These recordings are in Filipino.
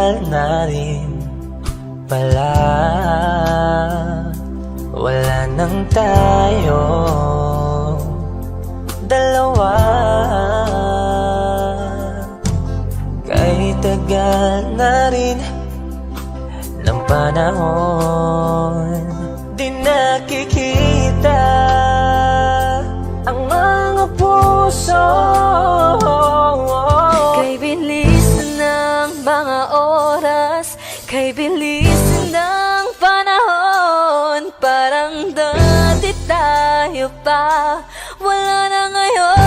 tagal na rin pala wala nang tayo dalawa. Kahit tagal na rin ng panahon, di nakikita ang mga puso. Kay bilis ng mga oras, kay bilis ng panahon, parang dati tayo pa, wala na ngayon.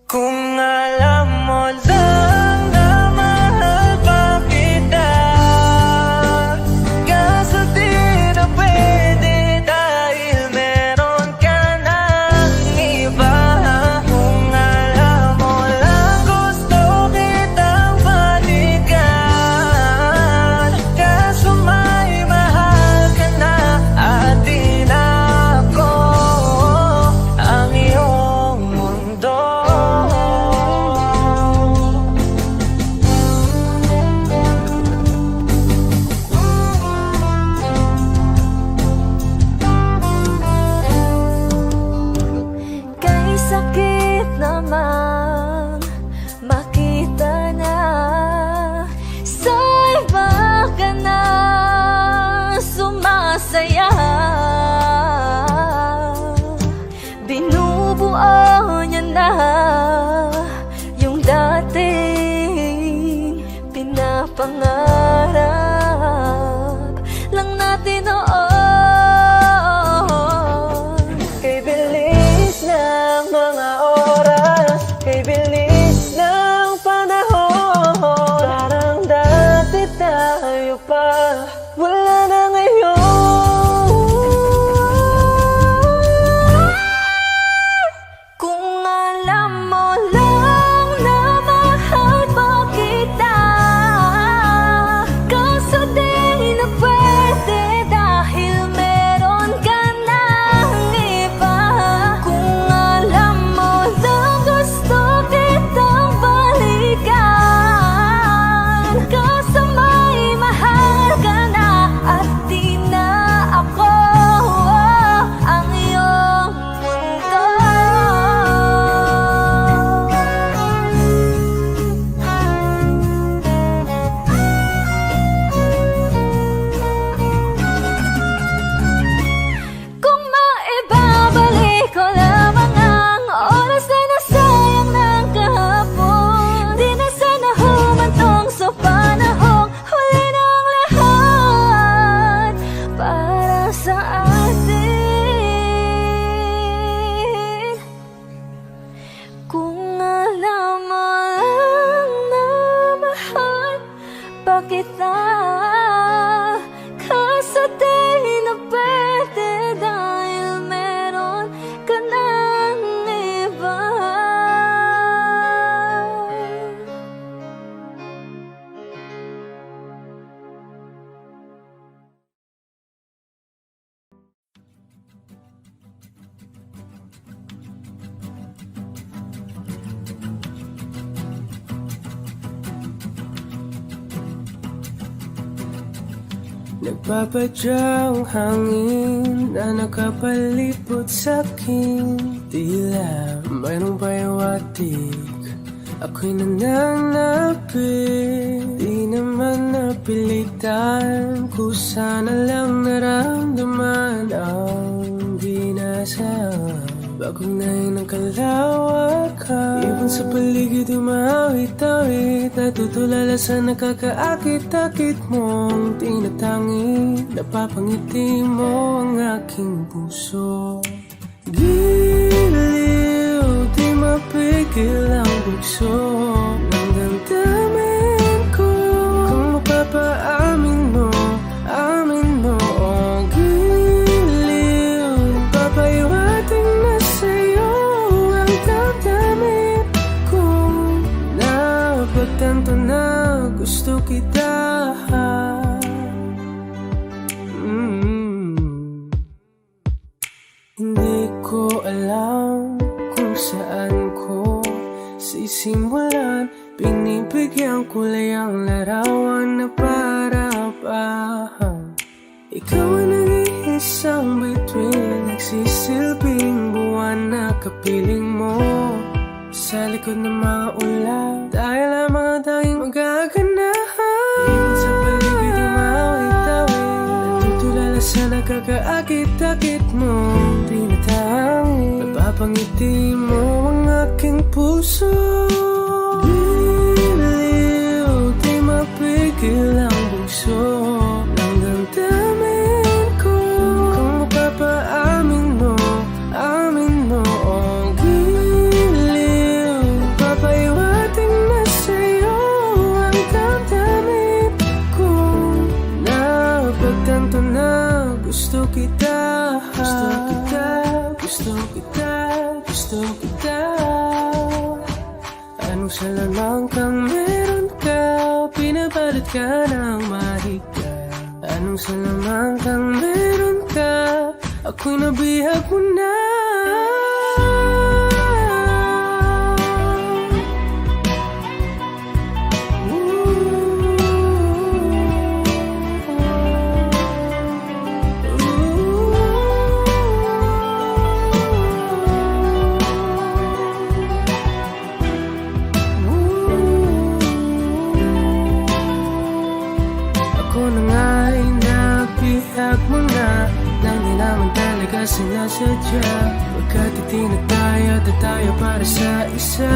Kung alam mo lang na mahal pa kita, kaso di na pwede dahil meron ka ng iba. Kung alam mo lang gusto kitang balikan, kaso may mahal ka na at di na ako ang iyong mundo. Kay sakit namang makita na sa iba ka na sumasaya. Binubuo niya na yung dating pinapangarap lang natin noon. Kay bilis ng mga oras, kay bilis ng panahon, parang dati tayo pa, wala na ngayon. Kung alam mo lang na mahal pa kita, kaso di na pwede dahil meron ka ng iba. Kung alam mo lang gusto kitang balikan, kaso may mahal ka na at di na ako ang iyong mundo. Kung maibabalik ko lamang ang oras na nasayang ng kahapon, di na sana humantong sa panahong huli ng lahat para sa atin. Kung alam mo lang na mahal pa kita, kaso di na pwede dahil meron ka ng iba. Nagpapadyang hangin na nakapalipot sa'king tila mayroong payawatig. Ako'y nananapit, di naman napilitan. Kusana lang naramdaman ang ginasam. Bagong nahin ng kalawakan, ibon sa paligid umawit-awit, natutulala sa nakakaakit-akit mong tinatangi. Napapangiti mo ang aking puso. Giliw, di mapigil ang bugso ng damdamin ko. Kung mapapaamin mo, amin mo. Oh, giliw, papahiwating na sa'yo ang damdamin ko. Napagtanto na gusto kita. Hindi ko alam kung saan ko Ikaw ang nag-iisang bituin, nagsisilbing buwan na kapiling mo sa likod ng mga ulan. Dahil lamang ang tanging magaganahan, ibig sa paligid yung mawit-awit, nagtutulala sa nakakaakit-akit mo. Tinatangin, napapangiti mo ang aking puso. Biliw, di mapigil ang bugso ng damdamin ko. Kung mapapaamin mo, amin mo ang giliw. Papaiwating na sa'yo ang damdamin ko. Napagtanto na gusto kita, gusto kita, gusto kita, gusto kita. Anong salamang kang meron ka, pinapalit ka ng mahika. Anong salamang kang meron ka, ako'y nabihag mo na. Ako na nga'y nabihag mo na, nang di naman talaga sinasadya. Pagkat itinataya at tayo para sa isa.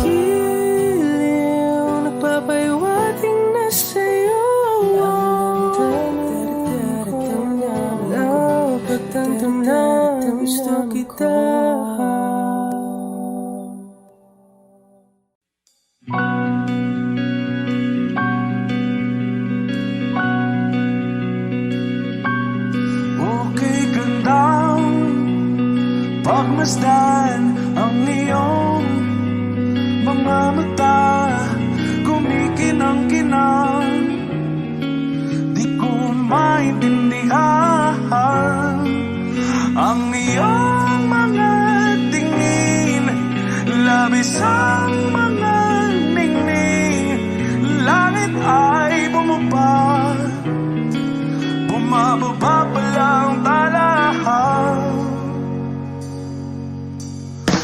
Giliw, nagpapaiwating na sa'yo. Napagtanto na gusto kita. Okay gandang pagmasdan ang iyong mga mata, kumikinang-kinang. Di ko maintindihan ang iyong mga tingin, labis ang mga ningning. Langit ay bumaba, bumababa pa lang talahan.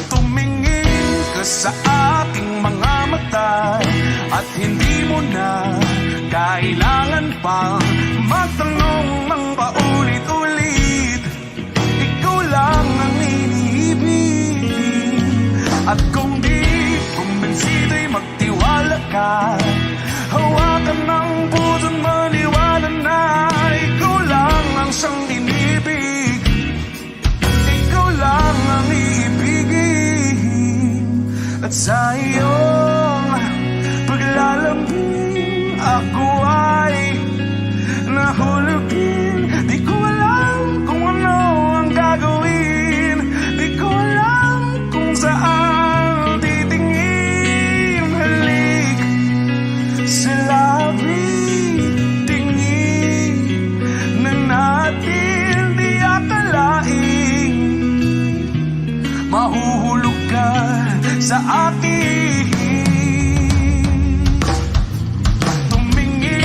Tumingin ka sa ating mga mata, at hindi mo na kailangan pang magtanong ng paulit-ulit. Ikaw lang ang iniibig, at kung di kumbinsido'y magtiwala ka. Hawakan ng puso't maniwala na ikaw lang ang siyang inibig. Ikaw lang ang iibigin, at sa iyong paglalambing ako ay nahulugin. Di ko alam kung ano ang gagawin, di ko alam kung saan titingin. Halik sa labi, tingin na natin di akalain. Mahuhulog ka sa akin. Tumingin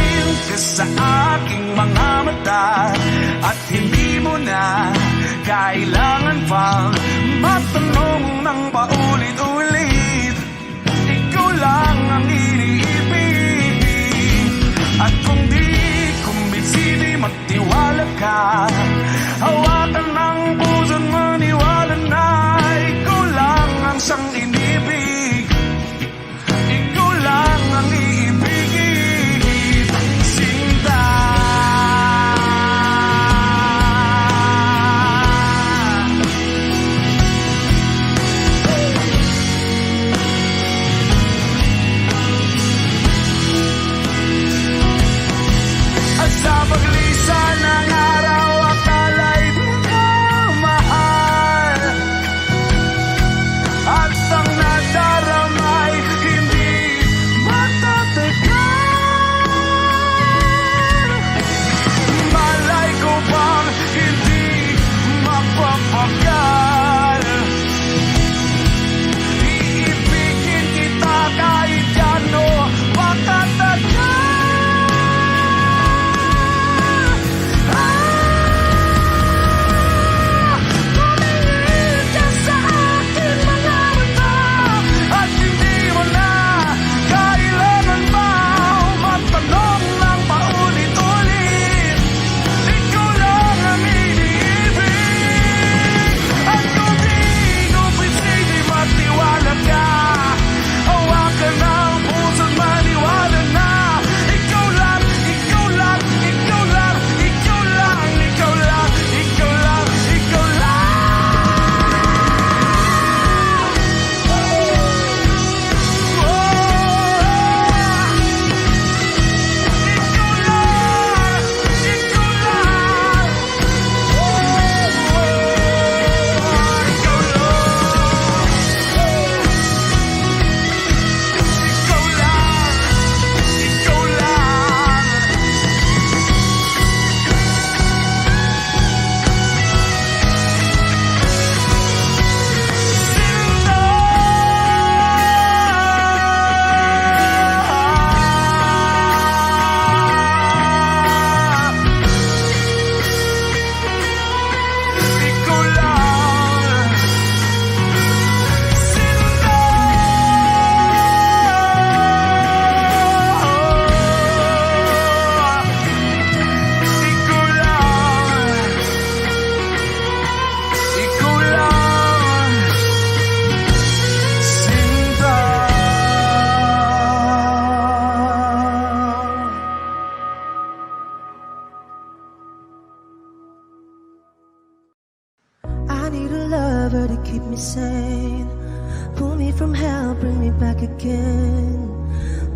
insane. Pull me from hell, bring me back again.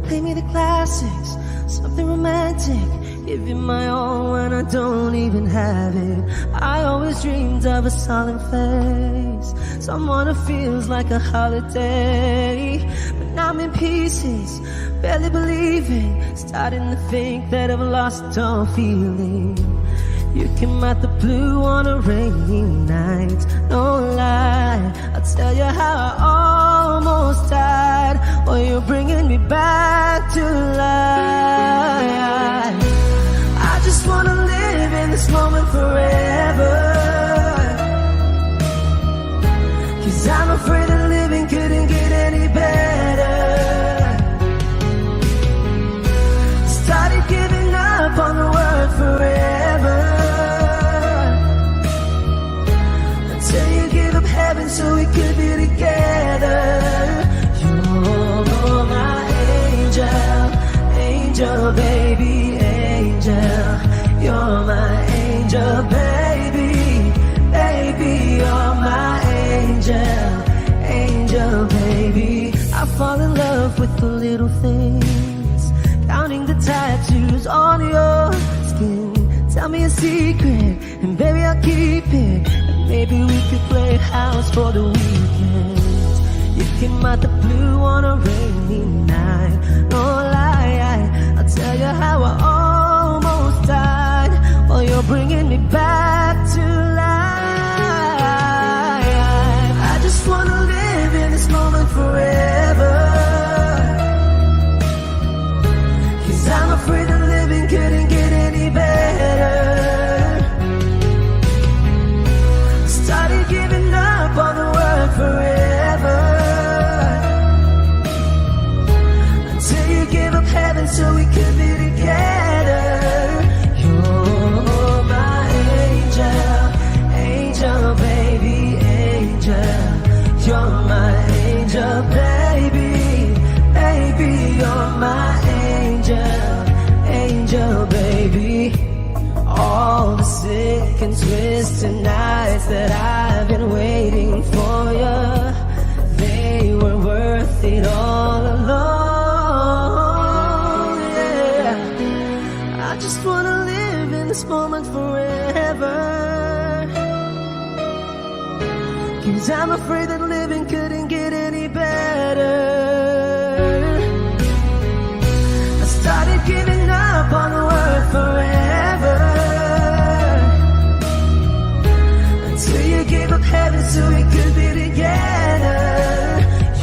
Play me the classics, something romantic. Give you my all when I don't even have it. I always dreamed of a solemn face, someone who feels like a holiday. But now I'm in pieces, barely believing, starting to think that I've lost all feeling. You came out the blue on a rainy night, no lie, I'll tell you how I almost died. Well, you're bringing me back to life. I just wanna live in this moment forever, 'cause I'm afraid that living couldn't get any better. Started giving up on the word forever, until you give up heaven so we could be together. You're my angel, angel baby, angel. You're my angel baby, baby. You're my angel, angel baby. I fall in love with the little things, counting the tattoos on your skin. Tell me a secret, and baby I'll keep it. And maybe we could play house for the weekend. You came out the blue on a rainy night, no lie, I'll tell you how I almost died. Well, you're bringing me back to life. I just wanna live in this moment forever, 'cause I'm afraid that living couldn't get any better. Started giving up on the word forever, until you gave up heaven so we could be together. You're my angel, angel baby, angel. You're my angel baby, baby. You're my angel, angel baby. All the sick and twisted nights that I've been waiting for you, they were worth it all alone. Yeah, I just wanna live in this moment forever, 'cause I'm afraid that living couldn't get any better. I started giving up on the word forever, until you gave up heaven so we could be together.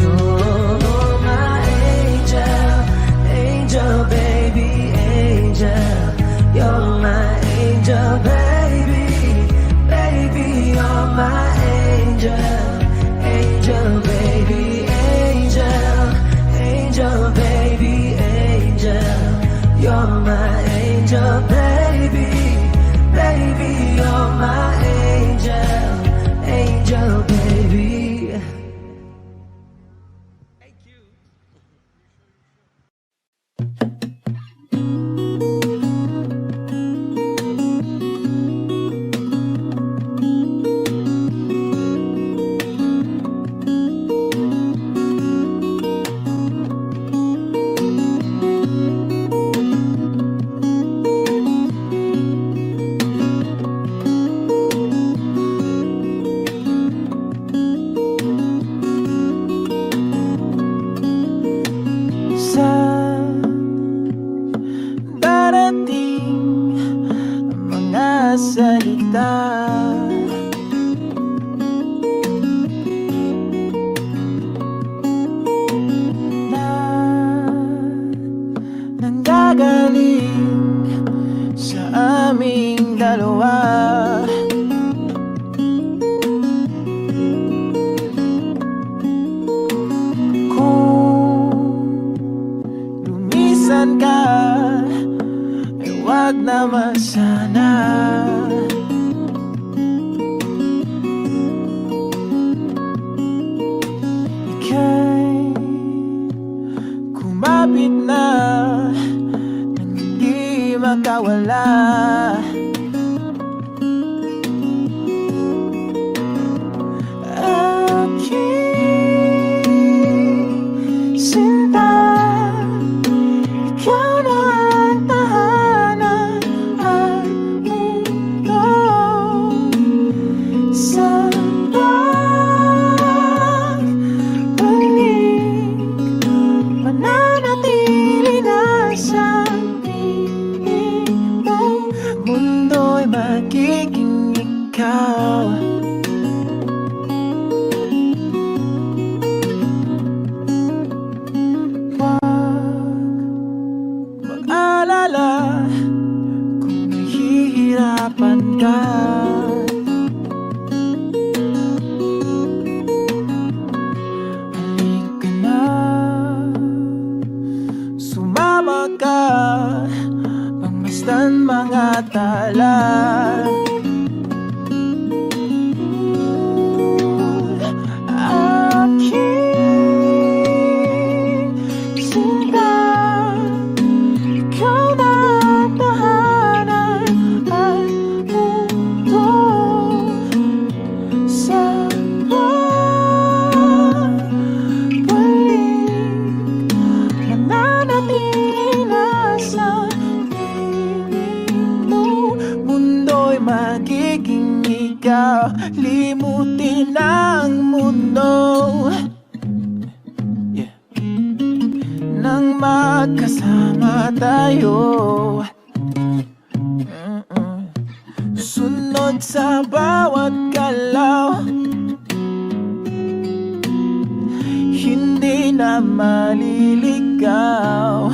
You're my angel, angel baby, angel. You're my angel baby, baby. You're my angel, angel baby, angel. Angel baby, angel. You're my angel baby, baby. You're my angel, angel baby. salita na nanggagaling sa aming dalawa. Kung lumisan ka, ay wag naman sana. Ika'y kumapit na nang hindi makawala. At magiging ikaw. Mag-alala kung nahihirapan ka. Halika na, sumama ka, pangmasdan mga tala. Aking sinta, ikaw na ang tahanan at mundo sa pagbalik. Mananatili na sa piling mo, mundo'y magiging ikaw. Limutin ang mundo nang magkasama tayo. Sunod sa bawat galaw, hindi na maliligaw.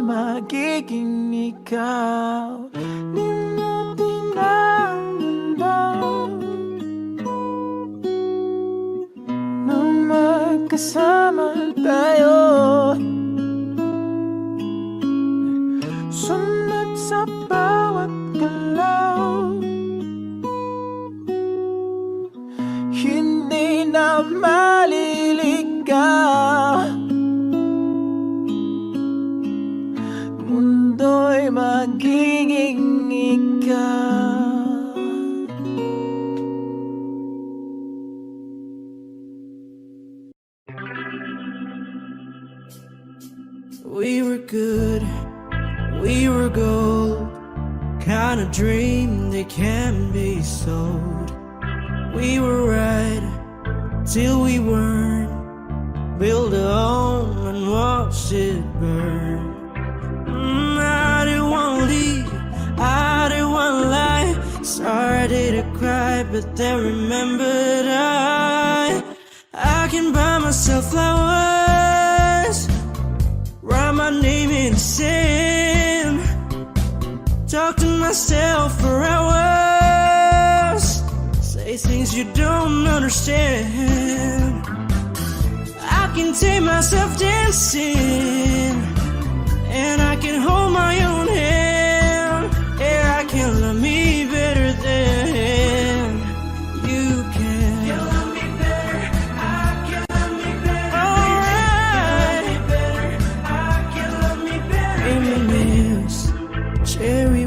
Magiging ikaw, limutin ang mundo nang magkasama tayo. Sunod sa bawat galaw, hindi na maliligaw. Mundo'y magiging ikaw. We were good, we were gold, kind of dream that can be sold. We were right till we weren't, build a home and watch it burn. I didn't want to leave, I didn't want to lie. Started to cry, but then remembered I can buy myself flowers, write my name in the sand, talk to myself for hours, say things you don't understand. I can take myself dancing, and I can hold my own hand. Yeah, I can love me better than you can. You love me better, I can love me better. Alright, I can love me better. M&M's, cherry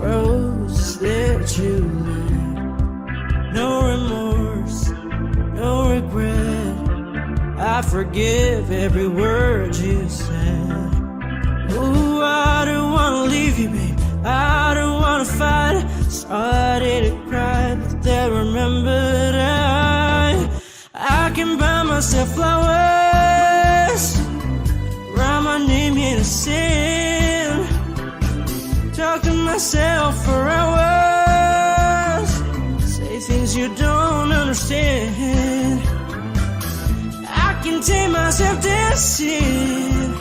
roses that you left. No remorse, no regret. I forgive every word you said. Ooh, I don't wanna leave you, babe. I don't wanna fight. Started to cry, but then remembered I can buy myself flowers, write my name in the sand, talk to myself for hours, say things you don't understand. I can take myself dancing,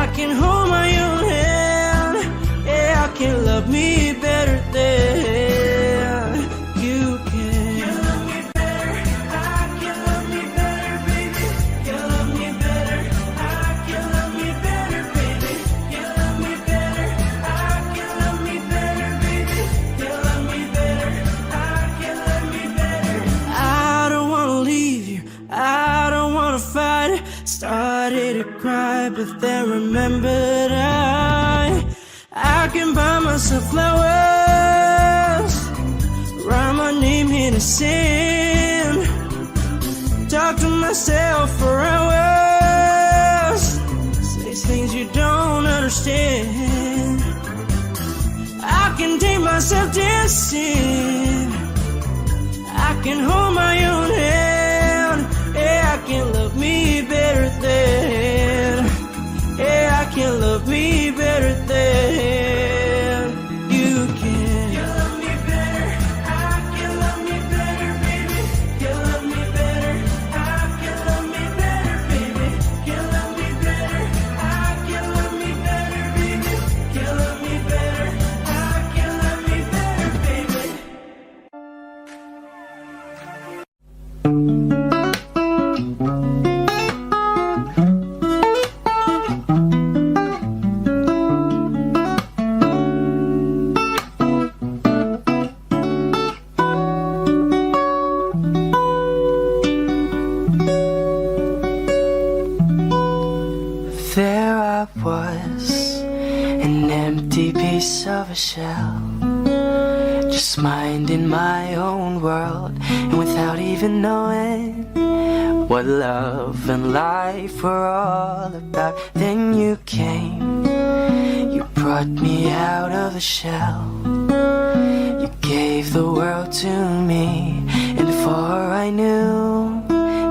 I can hold my own hand. Yeah, I can love me better than you can. You love me better, I can love me better, baby. You love me better, I can love me better, baby. You love me better, I can love me better, baby. You love me better, I can love me better. I don't wanna leave you, I don't wanna fight. Started to cry, but then remembered I can buy myself flowers, write my name in the sand, talk to myself for hours, say things you don't understand. I can take myself dancing, I can hold my own hand. Yeah, I can love me better than. Yeah, I can love me better than you can. You love me better, I can love me better, baby. You love me better, I can love me better, baby. You love me better, I can love me better, baby. You love me better, I can love me better, baby. There I was, an empty piece of a shell, just minding my own world, and without even knowing what love and life were all about. Then you came, you brought me out of the shell, you gave the world to me, and before I knew,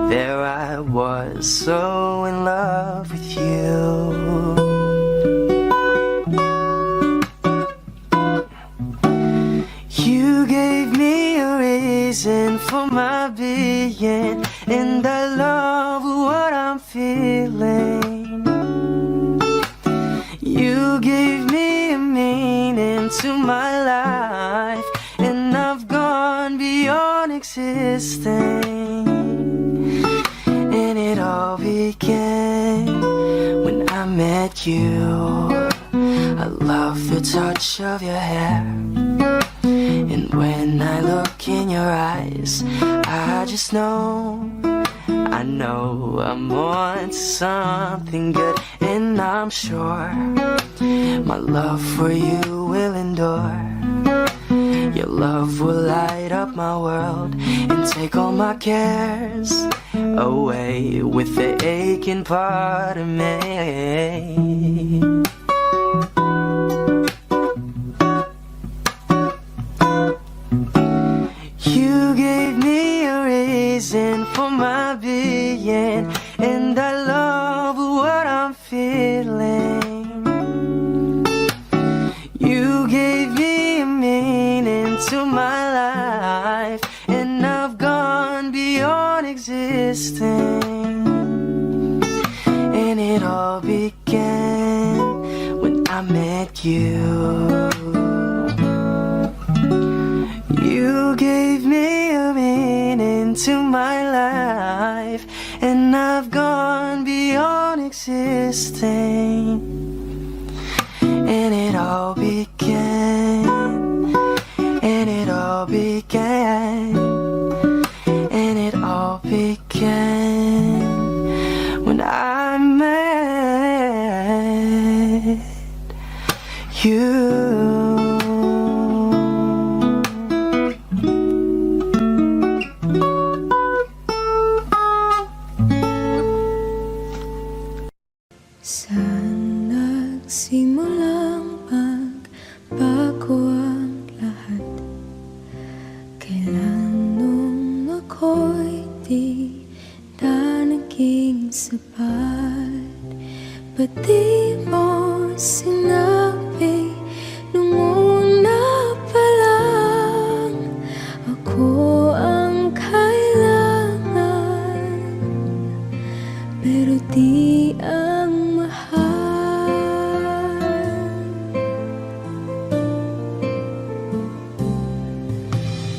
there I was, so in love with you. You gave me a reason for my being, and I love what I'm feeling. You gave me a meaning to my life, and I've gone beyond existing. And it all began when I met you. I love the touch of your hair, and when I look in your eyes, I just know, I know I'm on to something good. And I'm sure my love for you will endure. Your love will light up my world and take all my cares away with the aching part of me. You gave me a reason for my being, and I love what I'm feeling. You gave me a meaning to my life, and I've gone beyond existing. And it all began when I met you. You gave me a meaning to my life, and I've gone beyond existing. And it all began, and it all began, and it all began when I met you. Saan nagsimulang magbago ang lahat? Kailan nung ako'y di na naging sapat? Ba't di mo sinabi nung una pa lang ako ang kailangan, pero di ang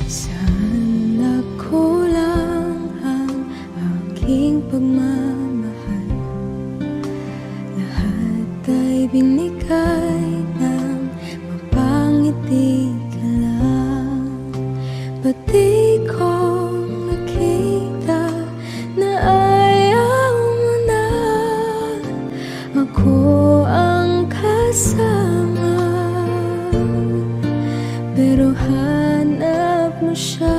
saan nagkulang ang aking pagmamahal? Lahat ay binigay ng mapangiti ka lang. Ba't di ko nakita na ayaw mo na ako ang kasama, pero hanap mo siya?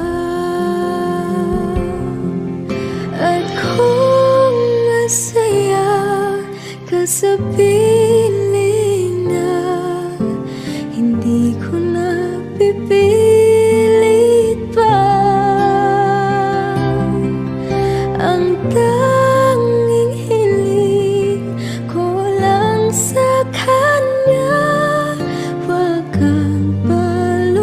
At kung masaya ka sa piling na hindi ko na pipilit pa, ang tanging hiling ko lang sa kanya, wag kang paluhain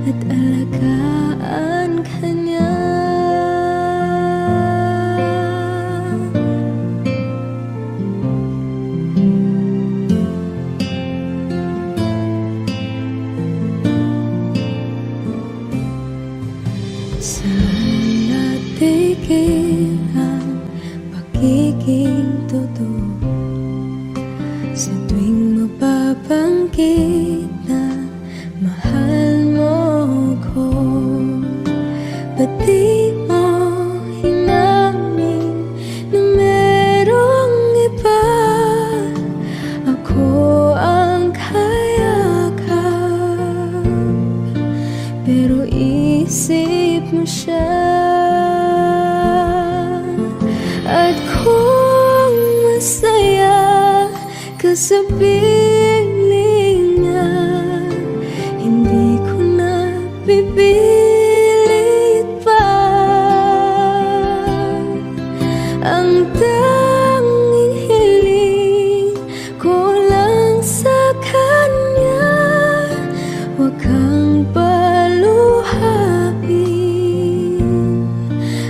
at alagaan ka niya. Saan natigil ang pagiging totoo? Sa tuwing mapabanggit na mahal mo ko, ba't di mo hinamin na merong iba? Ako ang kayakap, pero isip mo siya. At kung masaya ka sa piling niya, hindi ko na pipilit pa, ang tanging hiling ko lang sa kanya, wag kang paluhain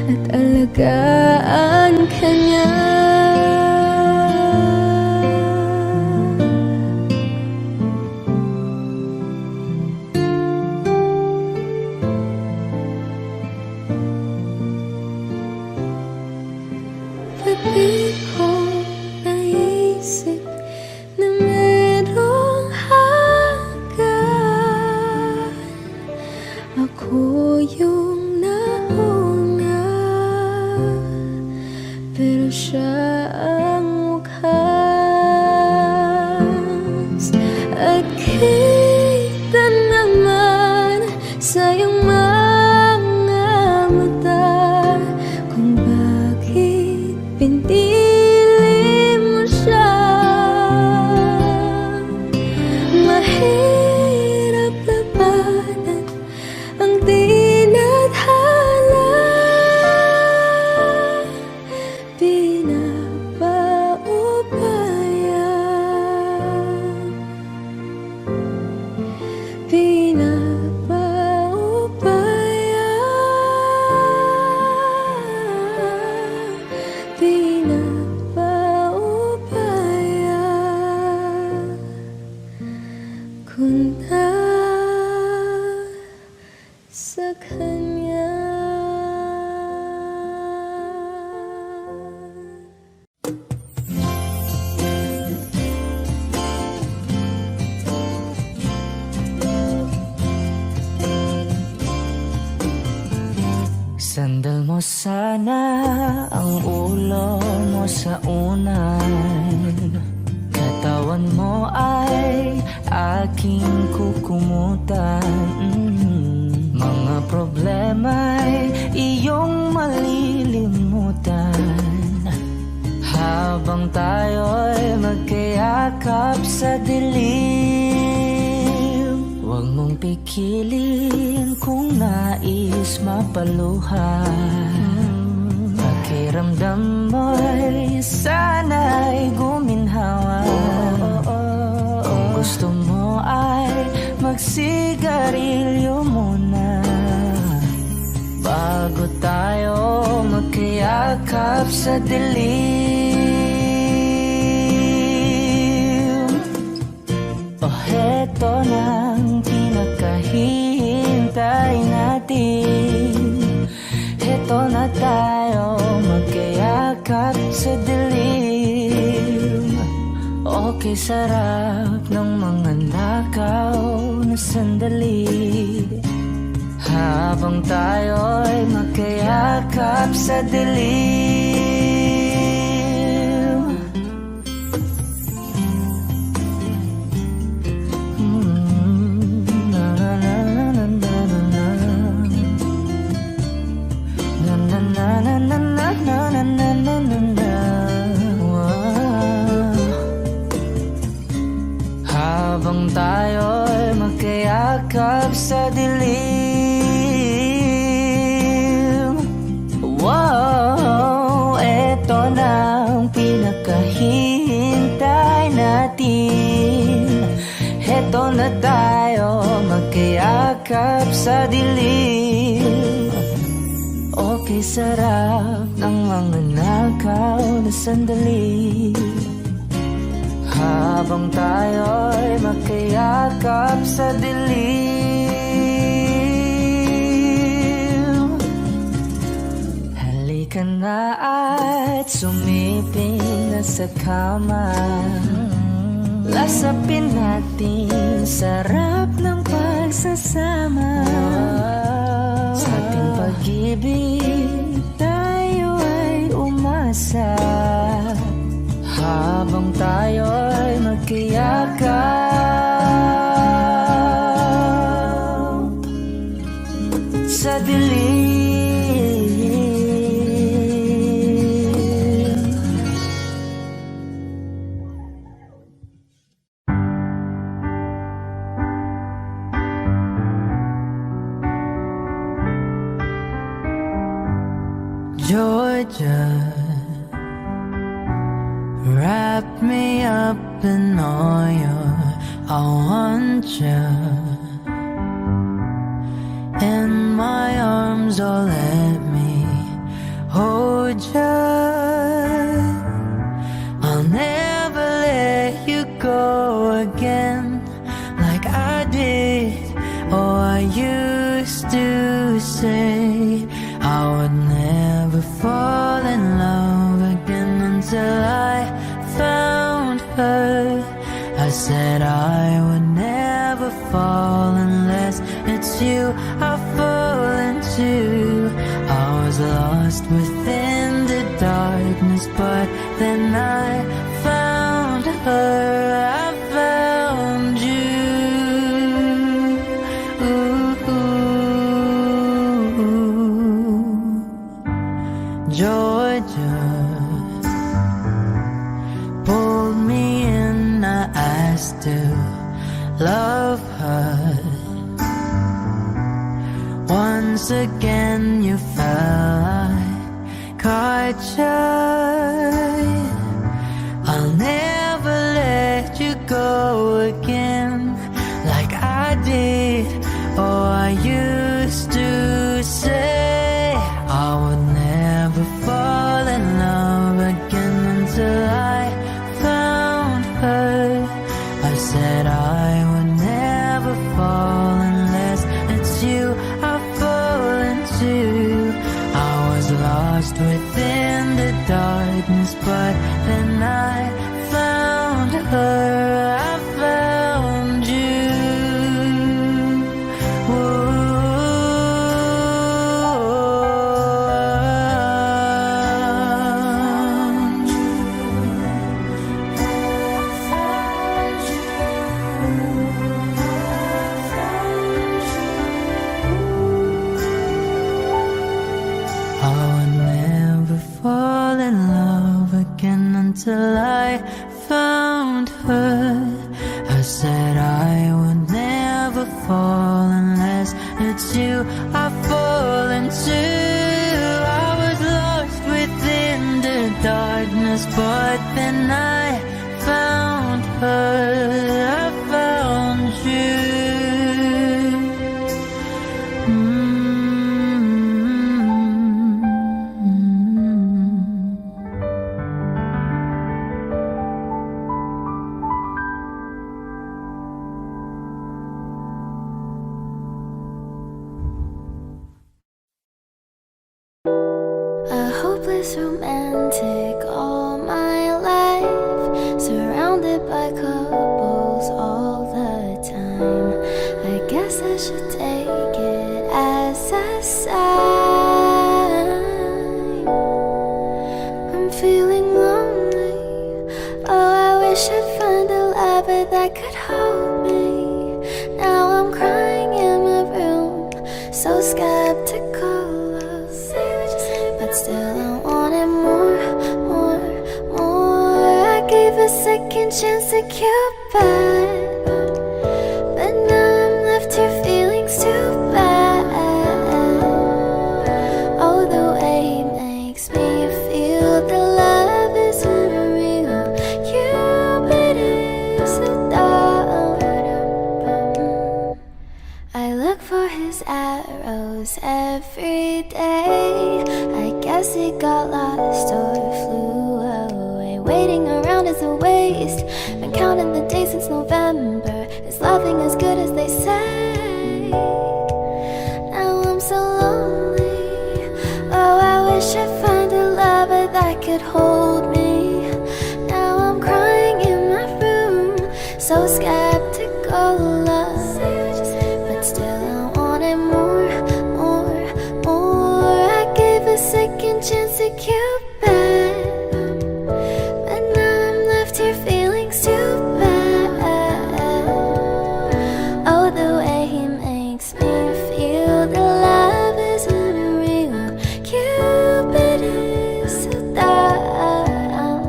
at alagaan ka niya. Ba't di ko naisip na merong hanggan? Ako yung nauna, pero siya ang wakas. At kita naman sa iyong mga mata kung bakit pinili mo siya. Mahirap labanan ang tinadhana, kung na sa kanya. Sandal mo sana ang ulo mo sa unan, katawan mo ay aking kukumutan. Mga problema'y iyong malilimutan yakap sa dilim. Huwag mong pikilin kung nais mapaluhan. Pakiramdam mo'y sana'y guminhawa. Kung gusto mo ay magsigarilyo muna bago tayo magkayakap sa dilim. O heto nang pinakahihintay natin. Heto na tayo magkayakap sa dilim. Okay, sarap ng mga nakaw na sandali habang tayo'y magkayakap sa dilim. Na na na na na na na na na na na na na na na na. Habang tayo'y magkayakap sa dilim. Wow, eto na ang pinakahihintay natin. Eto na tayo magkayakap sa dilim. Okay, sarap ng mga nakaw na sandali habang tayo'y magkayakap sa dilim. Halika na at sumiping na sa kama. Lasapin natin sarap ng pagsasama. Sa ating pag-ibig tayo ay umasa habang tayo'y magkayakap sa dilim. Georgia, wrap me up in oil. I want you in my arms, oh let me hold you. I'll never let you go again like I did. Oh, I used to say I would never fall in love again until I found her. I said I would never fall unless it's you I fall into. I was lost within the darkness, but then I found her. I found you. Georgia pulled me in, I still love her. Once again you fell, I caught you. I'll never let you go again like I did. Oh, I used to say I would never fall in love again until I found her. I said I would never fall unless it's you I fall into. I was lost within the darkness, but then I found her. I found you. I would never fall in love again until I found her. said I would never fall unless it's you I fall into. I was lost within the darkness, but then I found her, I found you. A hopeless romantic all my life, surrounded by couples all the time. I guess I should take it as a sign. I'm feeling lonely. Oh, I wish I'd find a lover that could hold me. Now I'm crying in my room, so skeptical. But still I wanted more, more, more. I gave a second chance to Cupid, but now I'm left here feeling too bad. Oh, the way he makes me feel the love is unreal. Cupid is a dog. I look for his arrows every day. I guess he got lost or flew away. Waiting around is a waste. Been counting the days since November. Is loving as good as they say? Now I'm so lonely. Oh, I wish I'd find a lover that could hold me. Now I'm crying in my room, so skeptical of. But still I wanted more, more, more. I gave a second chance to Cupid, but now I'm left here feeling too bad. Oh, the way he makes me feel the love is unreal. Cupid is so dumb.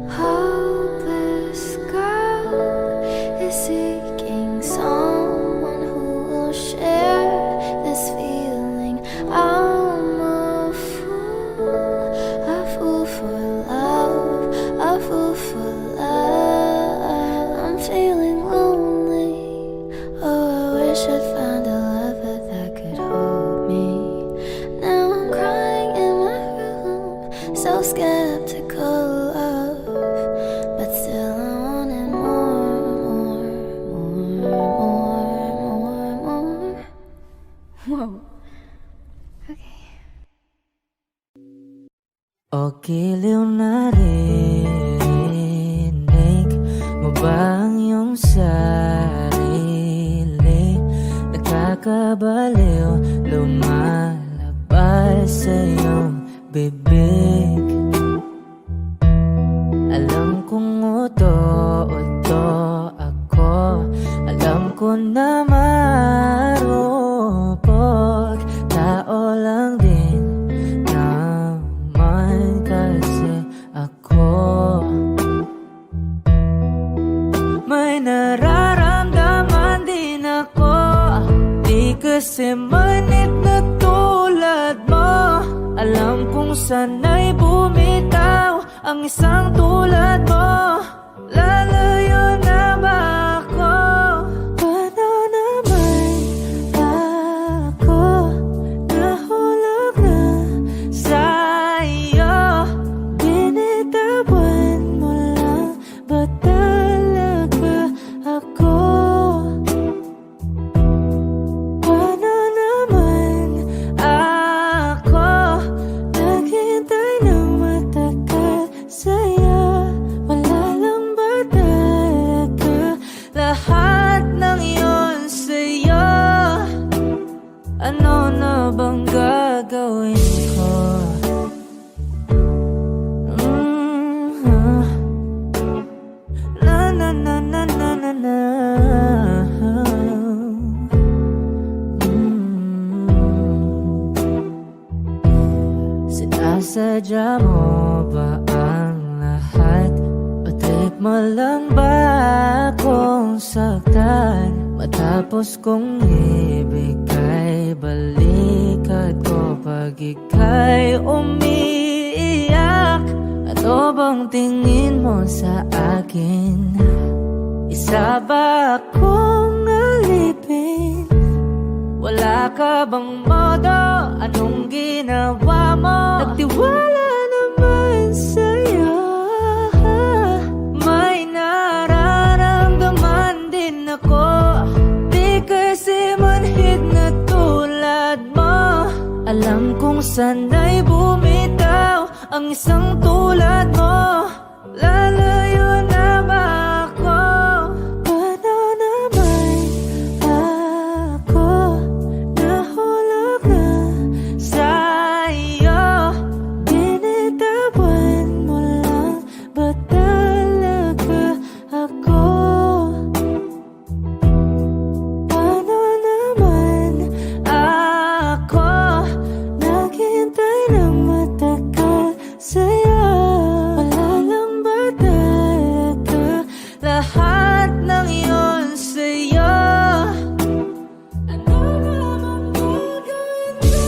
Hopeless girl is seeking someone who will share this feeling. I'm a fool for love, a fool for love. I'm feeling lonely. Oh, I wish I'd find a lover that could hold me. Now I'm crying in my room, so skeptical of, but still I wanted more, more. Whoa. Okay. O giliw narinig mo ba ang iyong sarili? Nakakabaliw, lumalabas sa iyong bibig. Alam kong uto-uto ako, alam ko na marupok. Tao lang din naman kasi ako. May nararamdaman din ako, di kasi manit na tulad mo. Alam kong sana'y bumitaw ang isang tulad mo. Lalayo na ba ako? Paano naman ako nahulog na sa'yo? Binitawan mo lang ba talaga ako? Paano naman ako naghintay ng matagal sa'yo? Wala lang ba talaga lahat ng iyon sa'yo? Ano na bang gagawin ko? Na na na na na na na. Sinasadya mo ba ang lahat? O trip Malang ba akong saktan matapos kong ibigay? Balikat ko pag ika'y umiiyak. Ano bang tingin mo sa akin? Isa ba akong alipin? Wala ka bang modo? Anong ginawa mo? Nagtiwala naman sa'yo. May nararamdaman din ako. Di kasi manhid na tulad mo. Alam kong sana'y bumitaw ang isang tulad mo. Lalayo na ba ako? Paano naman ako nahulog na sa'yo? Binitawan mo lang ba talaga ako? Paano naman ako naghintay ng matagal sa'yo? Wala lang ba talaga lahat ng iyon sa'yo? Ano naman gagawin ko?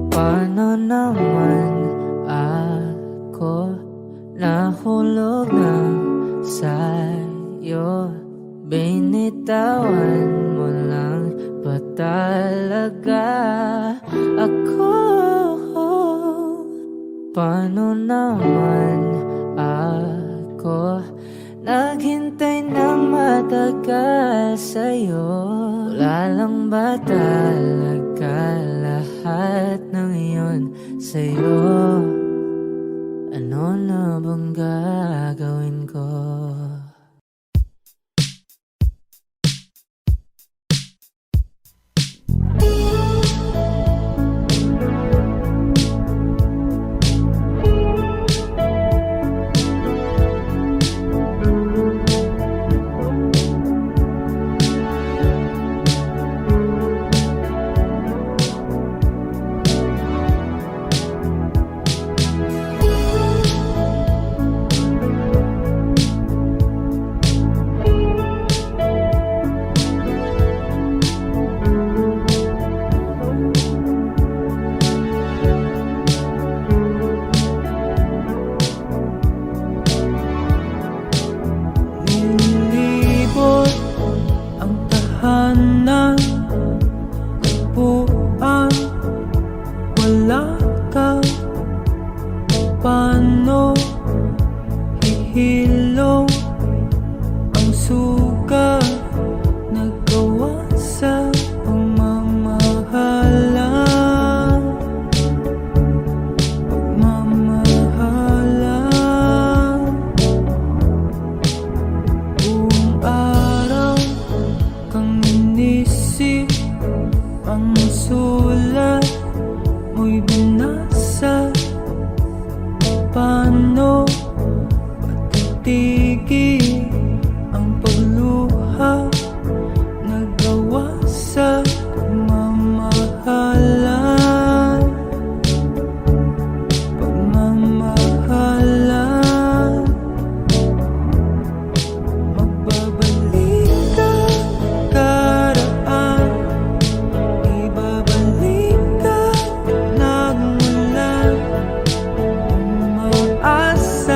Paano naman ako nahulog na sa'yo? Binitawan mo lang ba talaga ako? Paano naman ako naghintay ng matagal sa'yo? Wala lang ba talaga lahat ng iyon sa'yo? Ano na bang gagawin ko? Lilibot ang tahanan, tagpuan, wala ka. Paano hihilom ang suga nagawa sa pagmamahalan? Buong araw kang inisip, ang sulat mo'y binasa. Paano matitigil ang pagluha nagawa sa pagmamahalan? Magbabalik ka karaan, ibabalik ka nagmula. Umaasa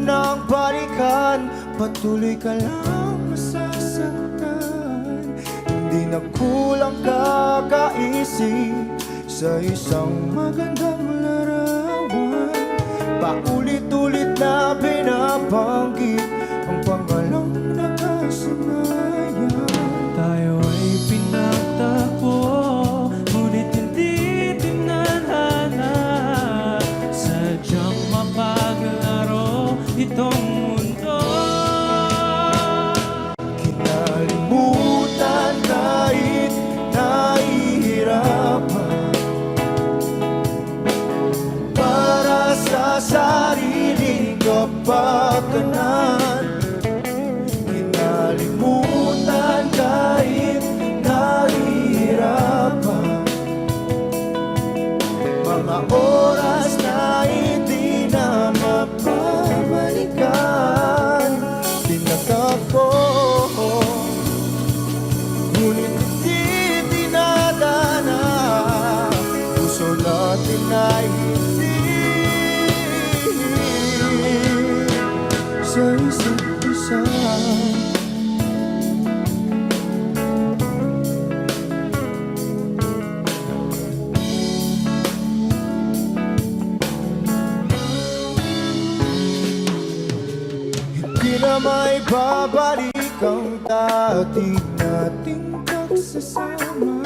nang balikan, patuloy ka lang masasaktan. Hindi na kulang kakaisip sa isang magandang larawan. Paulit-ulit na binabanggit ang pangalang nakasanayan. Tayo ay pinagtagpo, ngunit hindi tinadhana. Sadyang mapaglaro itong mundo. Kinalimutan kahit nahihirapan, para sa sariling kapakanan. Kinalimutan kahit nahihirapan, mga oras na hindi na mapabalikan. Tinatako, ngunit hindi dinadana. Puso natin ay hindi sa isa't isa. Hindi na may babalik ang dati nating pagsasama.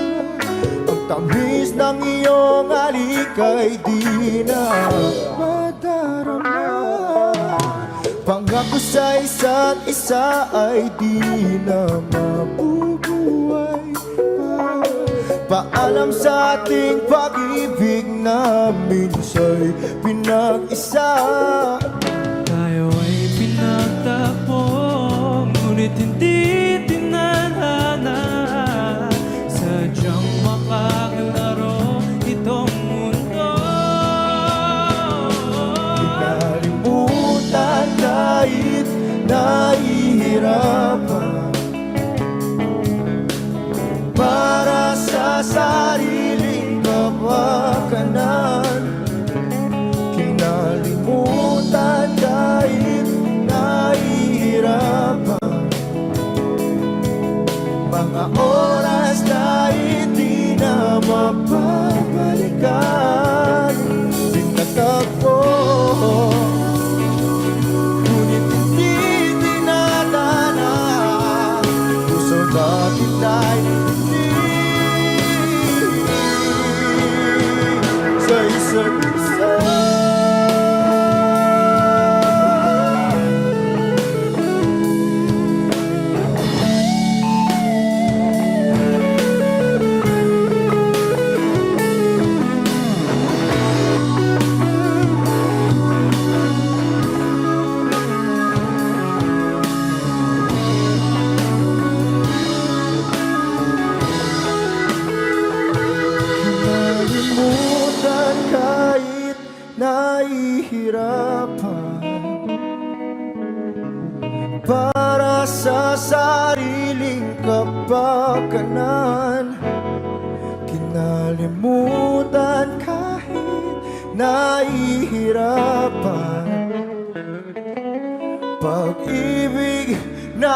Ang tamis ng iyong halik ay di na madarama. Pangako sa isa't isa ay di na mabubuhay pa. Paalam sa ating pag-ibig na minsa'y pinag-isa. Tayo ay pinagtagpo, ngunit hindi tinadhana. Sadyang makaglaro itong mundo. Kinalimutan kahit nahihirapan, para sa sariling kapakanan. Kinalimutan kahit nahihirapan, mga oras na hindi na mapabalikan. Tinatagpo, ngunit hindi dinadana. Puso natin ay hindi sa isa't isa. Kinalimutan kahit nahihirapan, para sa sariling kapakanan. Kinalimutan kahit nahihirapan, pag-ibig na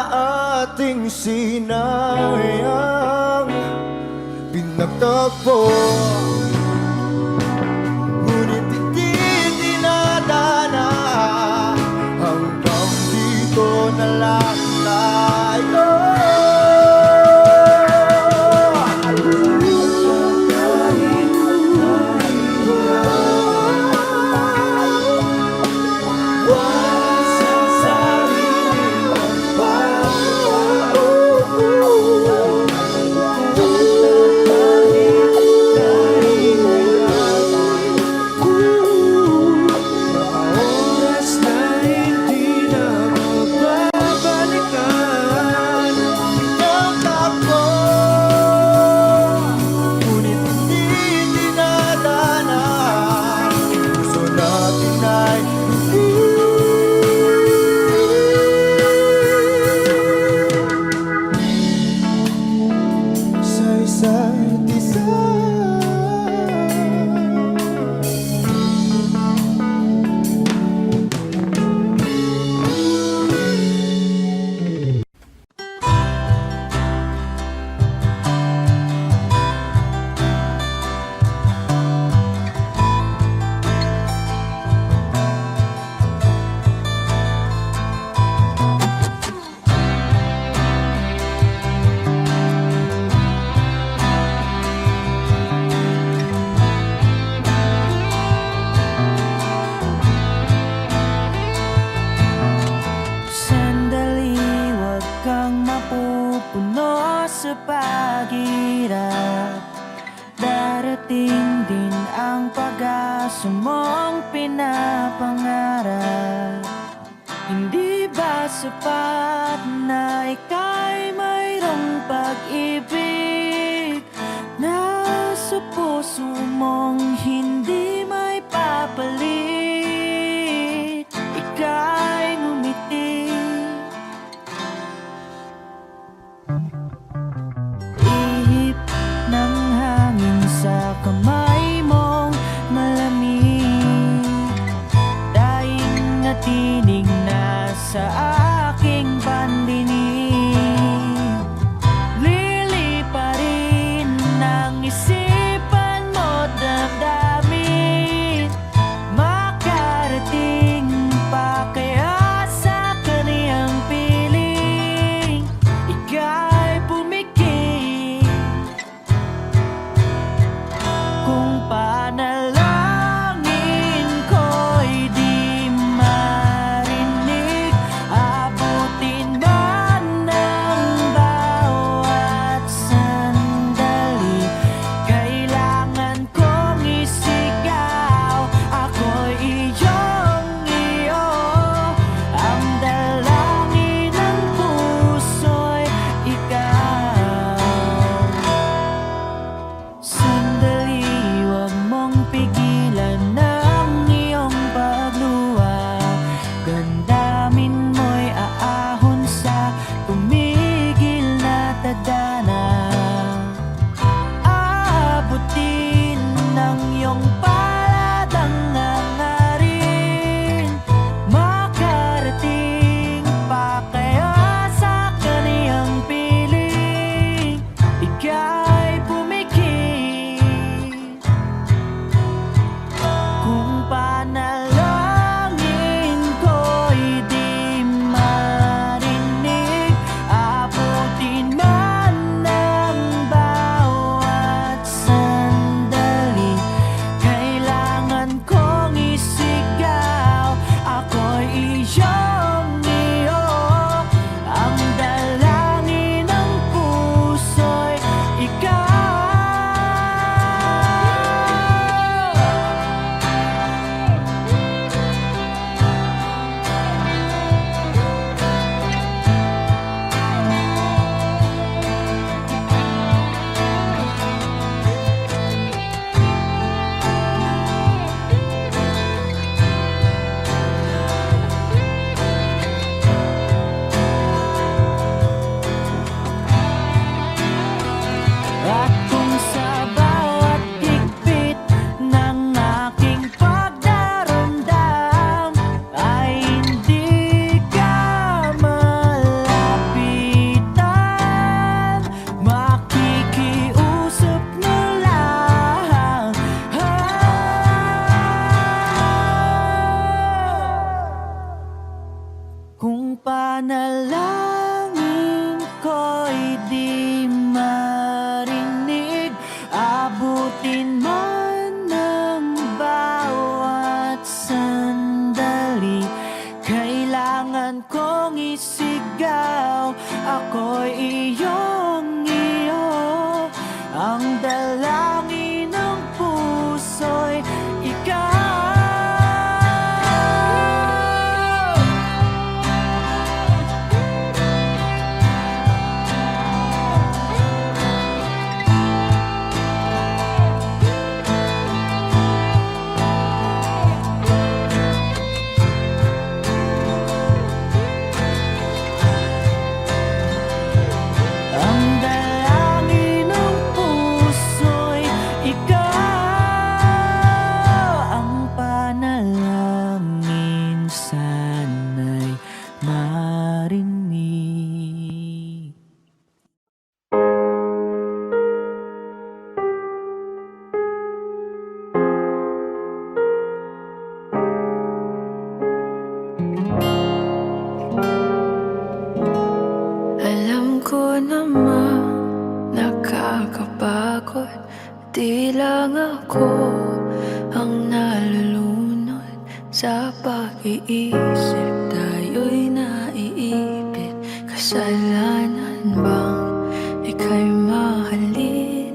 ating sinayang. Pinagtagpo, ngunit hindi dinadana. Hanggang dito na lang tayo. darating din ang pag-asa mong pinapangarap. Hindi ba sapat na ika'y mayroong pag-ibig na sa puso mong hindi may papalit? Ika'y ngumiti, ihip ng hangin sa kamay mong malamig, daing na tinig na sa aking pandinig. Liliparin ng isipan mo damdamin, makarating pa kaya sa kaniyang piling. Ika'y pumikit kung panalangin ko'y di marinig. Abutin man ng bawat sandali, kailangan kong isigaw. Ako'y iyong iyo, ang dalangin ng puso'y ikaw. Sandali, huwag mong pigilan ang iyong pagluha. Damdamin mo'y aahon sa tumigil na tadhana. Aabutin ng iyong palad ang hangarin, makarating pa kaya sa kaniyang piling. Ika'y pumikit kung panalangin ko'y di marinig. Abutin man ng bawat sandali, kailangan kong isigaw. Ako'y iyong iyo, ang dalangin ng puso'y ikaw. At kung sa bawat higpit ng aking pagdaramdam ay hindi ka malapitan, makikiusap na lang. Kung panalangin ko'y di marinig, abutin man ng bawat sandali, kailangan kong isigaw. Ako'y iyong iyo, ang dalangin ng puso'y ikaw. Ang dalangin ng puso'y ikaw, ang panalangin sana'y marinig. Alam ko naman nakakapagod, di lang ako ang nalulunod sa pag-iisip. Tayo'y naiipit, kasalanan bang ika'y mahalin?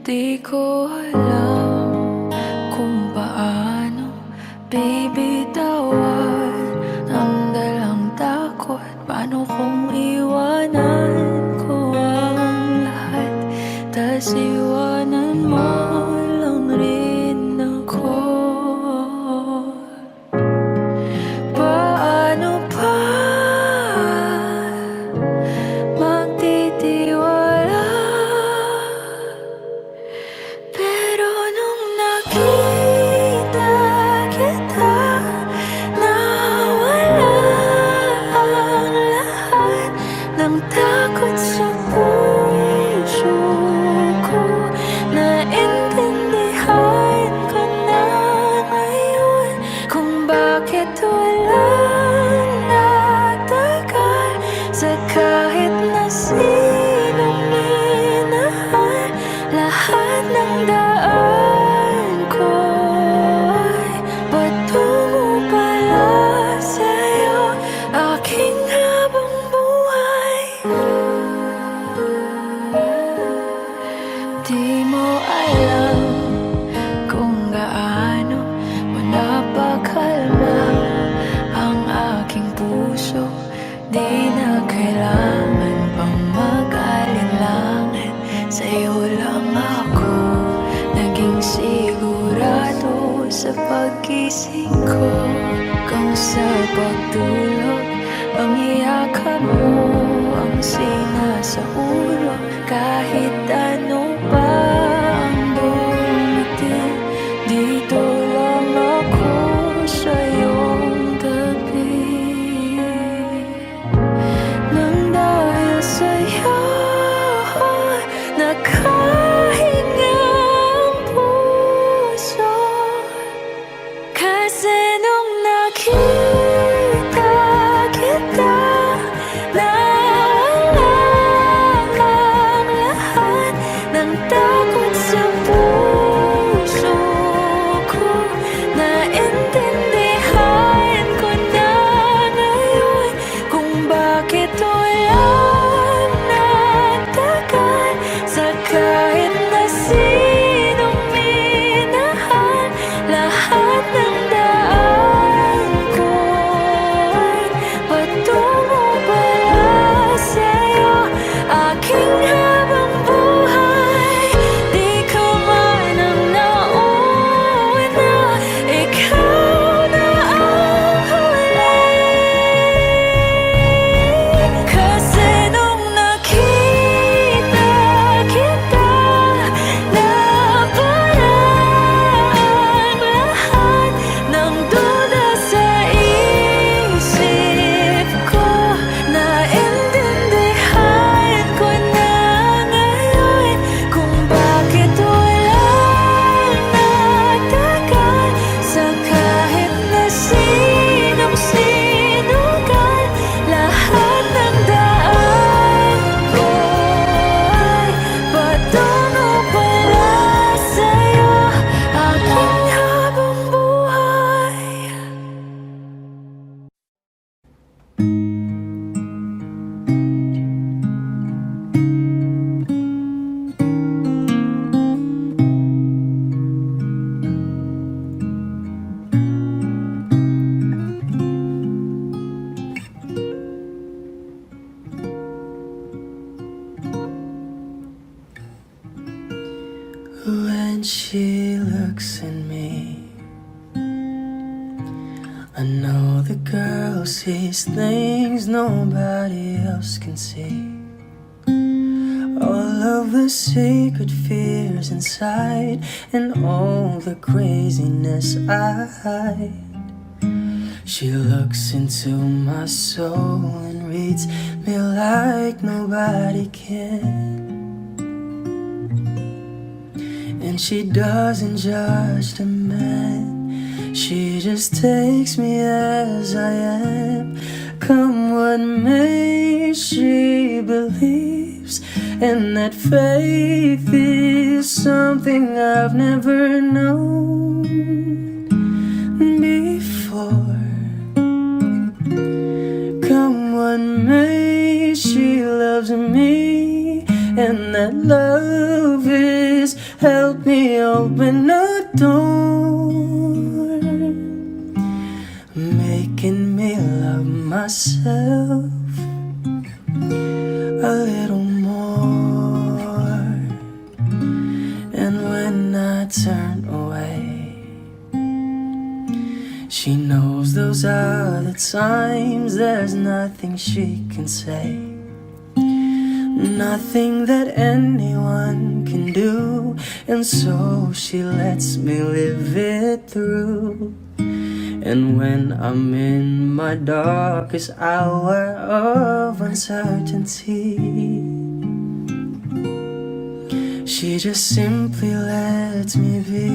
Di Di ko alam kung paano bibitawan ang dalang takot. Paano kung iwanan ko ang lahat, tas iwanan mo lang rin ako? Paano pa magtitiwala? Pero nung nakita kita, nawala ang lahat ng takot sa puso ko. Naintindihan ko na ngayon kung bakit walang nagtagal sa kahit na sinong minahal. Lahat ng daan ko ay patungo pala sa'yo, aking habang buhay. Di mo alam kung gaano mo napakalma ang aking puso. Di na kailangan pang mag-alinlangan, sa'yo lang ako naging sigurado sa pag-gising ko. Kung sa pagtulog ang iyakan mo ang sinasaulog, kahit ano pa ang dumating, dito lang ako sa iyong tabi. Nang dahil sa'yo nakahinga ang puso, kasi nung nakita kita, nawala ang lahat ng takot sa puso ko. Naintindihan ko na ngayon kung bakit walang nagtagal sa kahit na sinong minahal. Lahat ng daan ko ay patungo pala sa'yo, aking habang buhay. Di ka man ang nauna, ikaw na ang huli. Kasi nung nakita kita, nawala ang lahat ng duda sa isip ko. Naintindihan ko na ngayon kung bakit walang nagtagal sa kahit na sinong sinugal. Lahat ng daan ko ay patungo pala sa'yo, aking habang buhay. When she looks at me, I know the girl sees things nobody else can see. All of the secret fears inside, and all the craziness I hide. She looks into my soul and reads me like nobody can. And she doesn't judge the man, she just takes me as I am. Come what may, she believes, and that faith is something I've never known before. Come what may, she loves me, and that love is help me open a door, making me love myself a little more. And when I turn away, she knows those are the times there's nothing she can say, nothing that anyone can do. And so she lets me live it through. And when I'm in my darkest hour of uncertainty, she just simply lets me be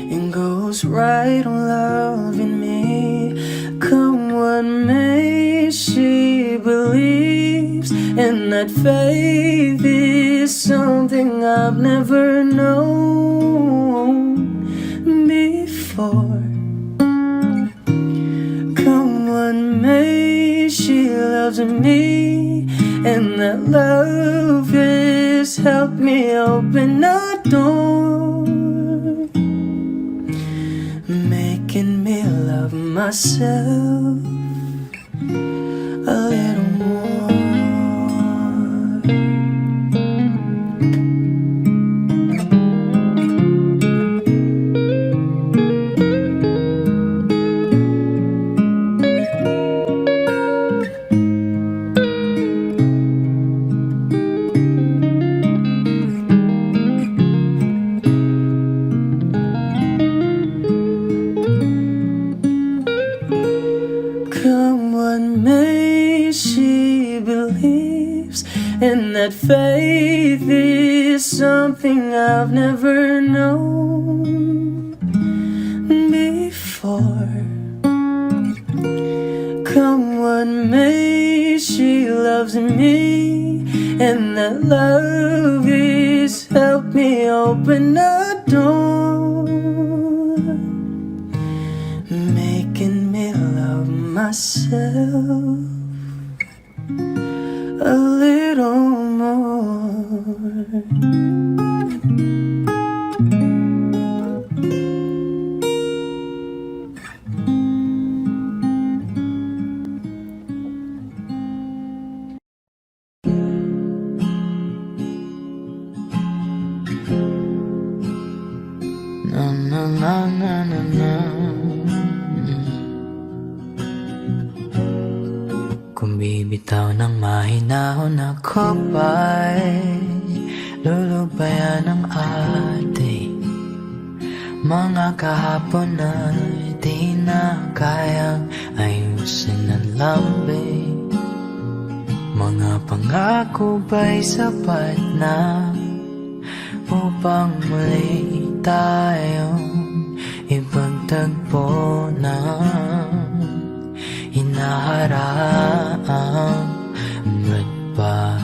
and goes right on loving me. Come what may, she believes, and that faith is something I've never known before. Come what may, she loves me, and that love has helped me open a door, making me love myself a little more. Come what may, she believes, and that faith is something I've never known before. Come what may, she loves me, and that love has helped me open a door, making me love myself a little more. Na na na na na na. Kung bibitaw ng mahinahon ako ba'y lulubayan ng ating mga kahapon na di na kayang ayusin ng lambing. Mga pangako ba'y sapat na upang muli tayong ipagtagpo na hinaharap? Ba't ba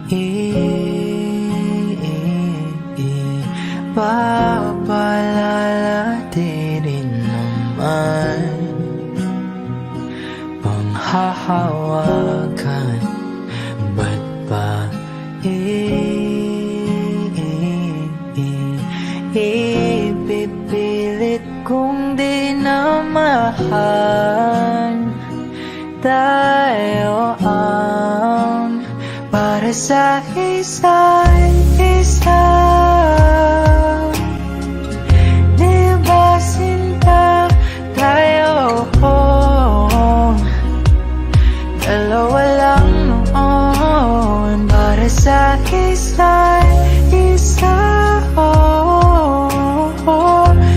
ipapalalatirin naman panghahawakan? Ba't ba ipipilit kong di na mahal? Tayo ang para sa isa't isa. Di ba sinta tayo? Dalawa lang noon para sa isa't isa.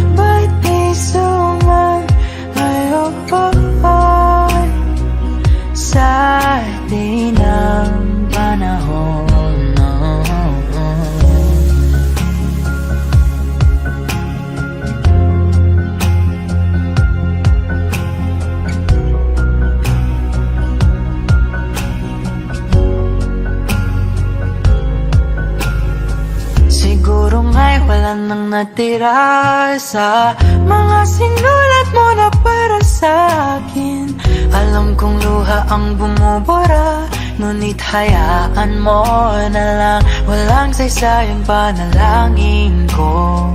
Ba't di sumayo sa di ng panahon? Siguro nga'y wala nang natira sa mga sinulat mo na para sa akin. Alam kong luha ang bumubura, Ngunit hayaan mo na lang, walang saysayang panalangin ko,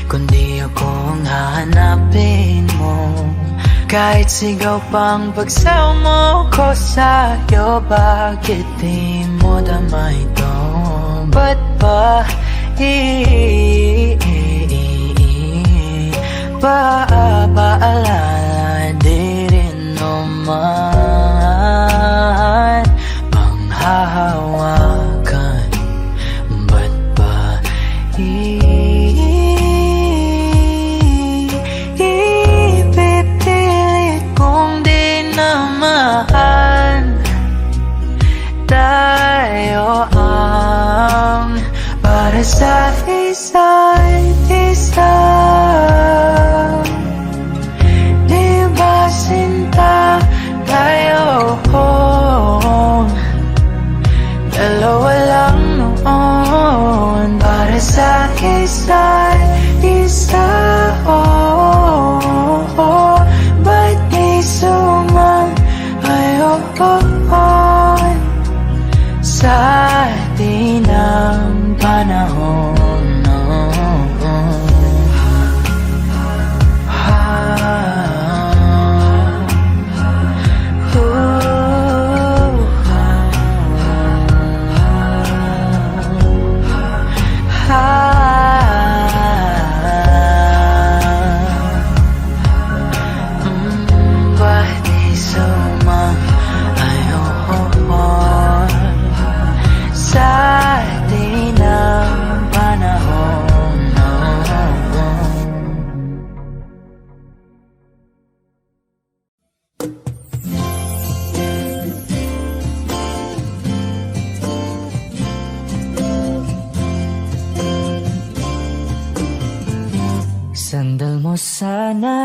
kundi akong hahanapin mo. Kahit sigaw pang pagsaw mo ko sa'yo, bakit di mo dama ito? Ba't ba paalala di rin naman manghahawakan? Ba't ba ipipilit kong di naman tayo ang para sa isa't isa? Di ba sinta tayo? Dalawa lang noon para sa isa't isa. Ba't di sumayon sa atin ang panahon? Sandal mo sana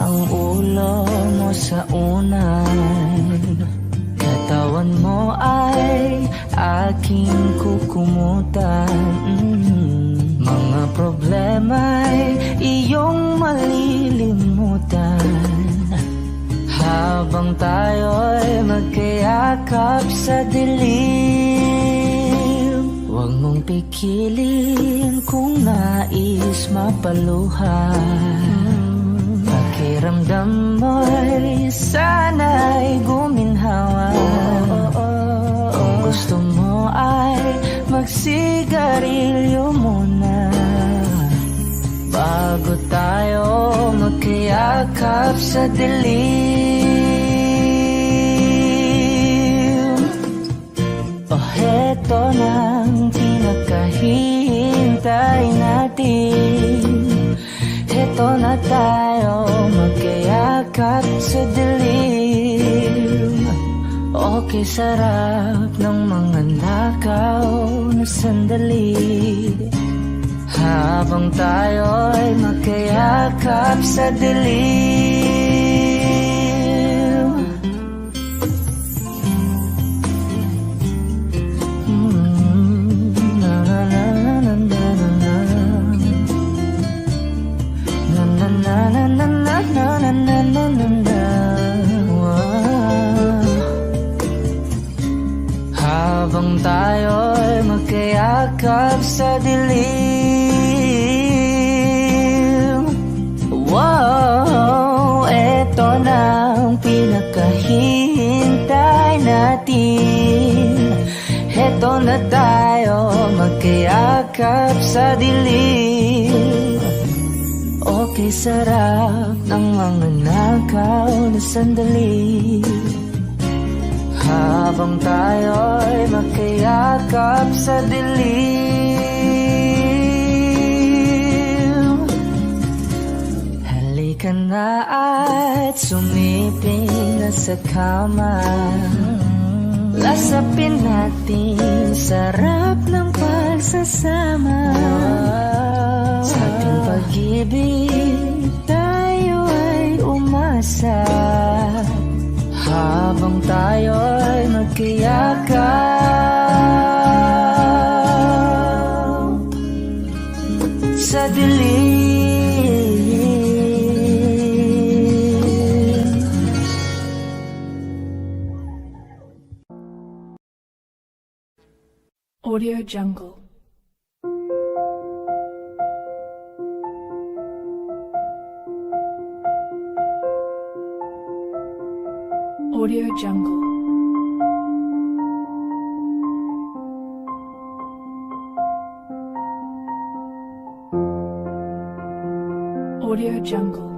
ang ulo mo sa unan, katawan mo ay aking kukumutan. Mga problema'y iyong malilimutan habang tayo'y magkayakap sa dilim. Huwag mong pikilin kung nais mapaluhan. Pakiramdam mo'y sana'y guminhawan. Kung gusto mo ay magsigarilyo muna bago tayo magkayakap sa dilim. Heto nang pinakahihintay natin. Heto na tayo magkayakap sa dilim. Okay, sarap ng mga nakaw na sandali habang tayo'y magkayakap sa dilim. Habang tayo'y magkayakap sa dilim. Wow, eto na ang pinakahihintay natin. Eto na tayo magkayakap sa dilim. Okay, sarap ng mga nakaw na sandali habang tayo'y magkayakap sa dilim. Halika na at sumiping na sa kama. Lasapin natin sarap ng pagsasama. Sa ating pag-ibig tayo ay umasa habang tayo'y magkayakap sa dilim. Audio Jungle. Audio Jungle. Audio Jungle.